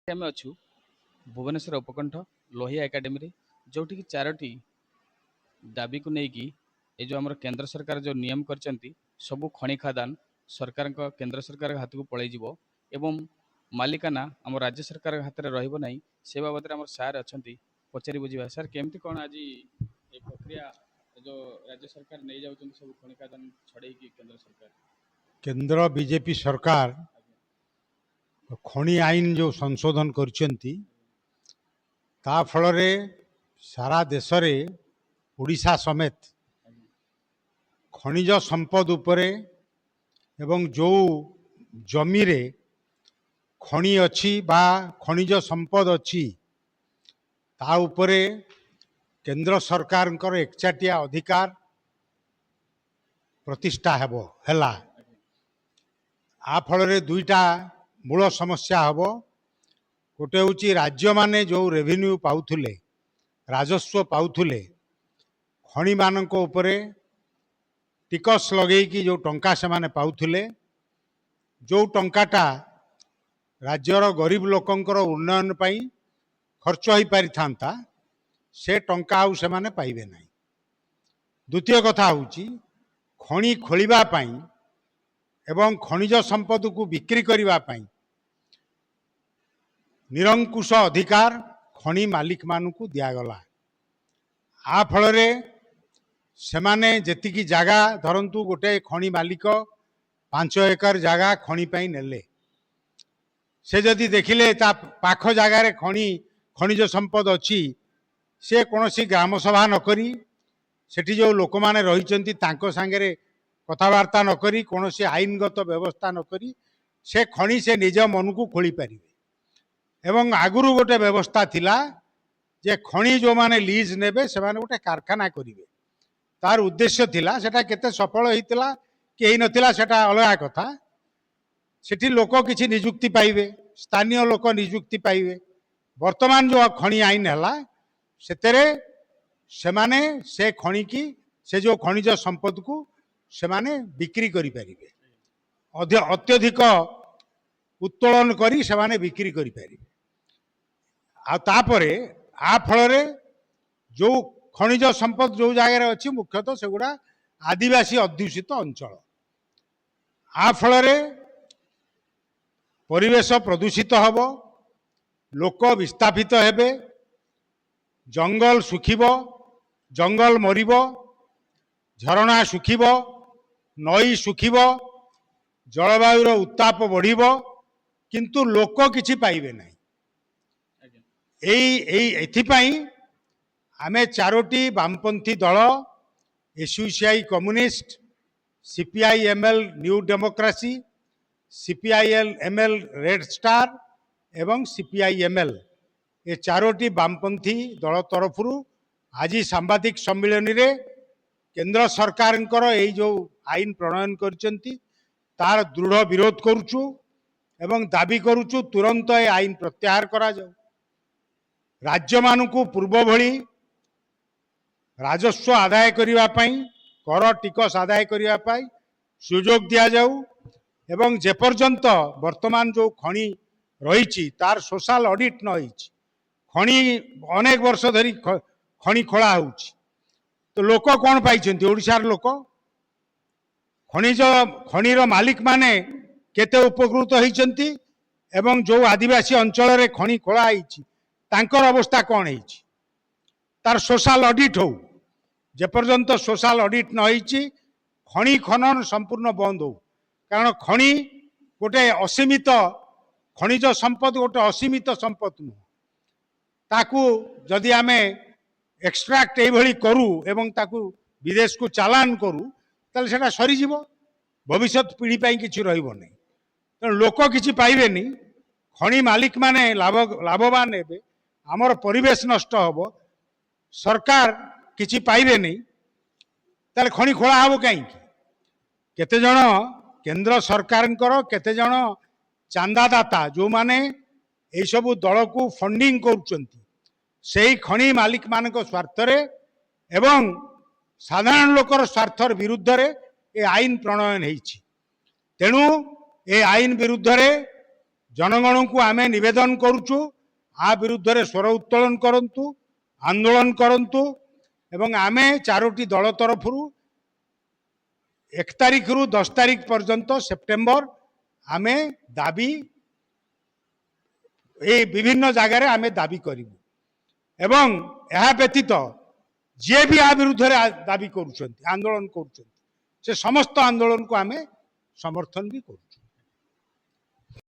ଆମେ ଅଛୁ ଭୁବନେଶ୍ୱର ଉପକଣ୍ଠ ଲୋହିଆ ଏକାଡେମୀରେ, ଯୋଉଠିକି ଚାରୋଟି ଦାବିକୁ ନେଇକି ଏ ଯେଉଁ ଆମର କେନ୍ଦ୍ର ସରକାର ଯେଉଁ ନିୟମ କରିଛନ୍ତି, ସବୁ ଖଣି ଖାଦାନ ସରକାରଙ୍କ କେନ୍ଦ୍ର ସରକାରଙ୍କ ହାତକୁ ପଳେଇଯିବ ଏବଂ ମାଲିକାନା ଆମ ରାଜ୍ୟ ସରକାର ହାତରେ ରହିବ ନାହିଁ। ସେ ବାବଦରେ ଆମର ସାର୍ ଅଛନ୍ତି, ପଚାରି ବୁଝିବା। ସାର୍, କେମିତି କ'ଣ ଆଜି ଏ ପ୍ରକ୍ରିୟା ଯେଉଁ ରାଜ୍ୟ ସରକାର ନେଇଯାଉଛନ୍ତି ସବୁ ଖଣି ଖାଦାନ ଛଡ଼େଇକି କେନ୍ଦ୍ର ସରକାର? केंद्र बीजेपी सरकार खଣି आईन जो संशोधन करछंती ता फल रे सारा देश रे ओडिशा समेत खनिज संपद उपरे एवं जो जमी रे खनि अछि बा खनिज संपद अछि ता उपरे केंद्र सरकार एकचाटिया अधिकार प्रतिष्ठा हेला। आ फल रे दुईटा मूल समस्या हम। गोटे हूँ राज्य माने जो रेवेन्यू पाउथुले, राजस्व पाउथुले खनि मानक उपरे टिकस लगेकी जो टंका से माने पाउथुले, जो टंकाटा राज्यर गरीब लोकंकर उन्नयन पाई खर्च हो पारि थांता, से टंका आउ से माने पाइबे नहीं। द्वितीय कथा हूँ खनि खोलिबा पाई एवं खनिज संपद को बिक्री करिबा पाई निरंकुश अधिकार खनि मालिक मानकू दियागला। आ फल रे सेमाने जेतिकी जागा धरंतु गोटे खनि मालिक 5 एकर जागा खनि पाई नेले, से जदि देखिले ता पाख जागारे खनिज संपद अच्छी, से कौनसी ग्राम सभा नकरी सेठी जो लोक माने रहिचंती तांको सांगरे कथबार्ता नकरी कौनसी आईनगत व्यवस्था नकरी से खनि से निज मन को खोली पारिबे। एवं आगुरु गोटे व्यवस्था थिला जे खनि जो माने लीज नेबे से माने गोटे कारखाना करिवे। तार उद्देश्य थिला, सेटा केते सफल हितिला कि हेइ नथिला सेटा अलगा कथा। सेठी लोक किछि नियुक्ति पाइबे, स्थानीय लोक नियुक्ति पाइबे। वर्तमान जो खनि आईन हला सेतेरे सेमाने से खनि की से जो खनिज संपद को सेमाने बिक्री करि पारिबे, अत्यधिक उत्तोलन करी सेमाने बिक्री करि पारिबे। आ तापरे आ फल रे जो खनिज संपद जो जगह अच्छी मुख्यतः सेगुड़ा आदिवासी अध्युषित अंचल। आ फल रे परिवेश प्रदूषित हब, लोक विस्थापित हेबे, जंगल सुखिब, जंगल मरिब, झरणा सुखिब, नई सुखिब, जलवायुर उत्ताप बढ़िब, किंतु लोक किछि पाइबे नहीं। एथिपाई आमे चारोटी वामपंथी दल SUCI communist, CPIML new democracy, CPIML red star एवं सीपीआईएमएल ये चारोटी वामपंथी दल तरफ आज सांबादिक सम्मिलन रे केंद्र सरकार जो आईन प्रणयन करचंती तार दृढ़ विरोध करुचु एवं दाबी करुचु तुरंत ए आईन प्रत्याहार करा जाऊ। राज्य मानकू पूर्व भली राजस्व आदाय करिवा पई, कर टिकस आदाय करिवा पई सुजोग दिया जाऊ एवं जेपर्यंत वर्तमान जो खनि रही तार सोशल ऑडिट न होईची, खनि अनेक वर्ष धरी खनि खोला होउची, तो लोक कौन पाइछंती? ओडिशार लोक खनिर मालिक माने केते उपकृत होइछंती एवं जो आदिवासी अंचल रे खनि खोला होईची तांकर अवस्था कौन होईची? तार सोशल ऑडिट हो। जेपर्यंत सोशल ऑडिट न होईची खनि खनन संपूर्ण बंद हो। कारण खनि गोटे असीमित खनिज संपद, गोटे असीमित संपद नुह। ताकू जदि आमे एक्सट्राक्ट एभली करू एवं ताकू विदेश को चालान करू ताले सेटा सरी जीवो, भविष्य पीढ़ी पाई किछि रहिबो नै। तो लोक किछि पाइबे नि, खनि मालिक माने लाभवान हेबे, हमर परिवेश नष्ट हबो, सरकार किछि पाइबे नै, ताले खनि खोला हबो काई? केते जण केंद्र सरकारंकर केते जण चांदादाता जो माने ए सब दल को फंडिंग करुचंती से खनि मालिक मानक स्वार्थ रे एवं साधारण लोकर स्वार्थर विरुद्ध रे ए आईन प्रणयन होईची। तेणु ए आईन विरुद्ध रे जनगण को आमे निवेदन करुचु आ विरुद्ध रे स्वर उत्तोलन करंतु आंदोलन करंतु एवं आमे चारोटी दल तरफ 1 तारिख रु 10 तारिख पर्यंत सेप्टेम्बर आमे दाबी ए विभिन्न जगार आमे दाबी करिवु एवं यह व्यतीत जे भी आ विरुद्ध रे दाबी करुछंती आंदोलन करुछंती से समस्त आंदोलन को आमे समर्थन भी करू।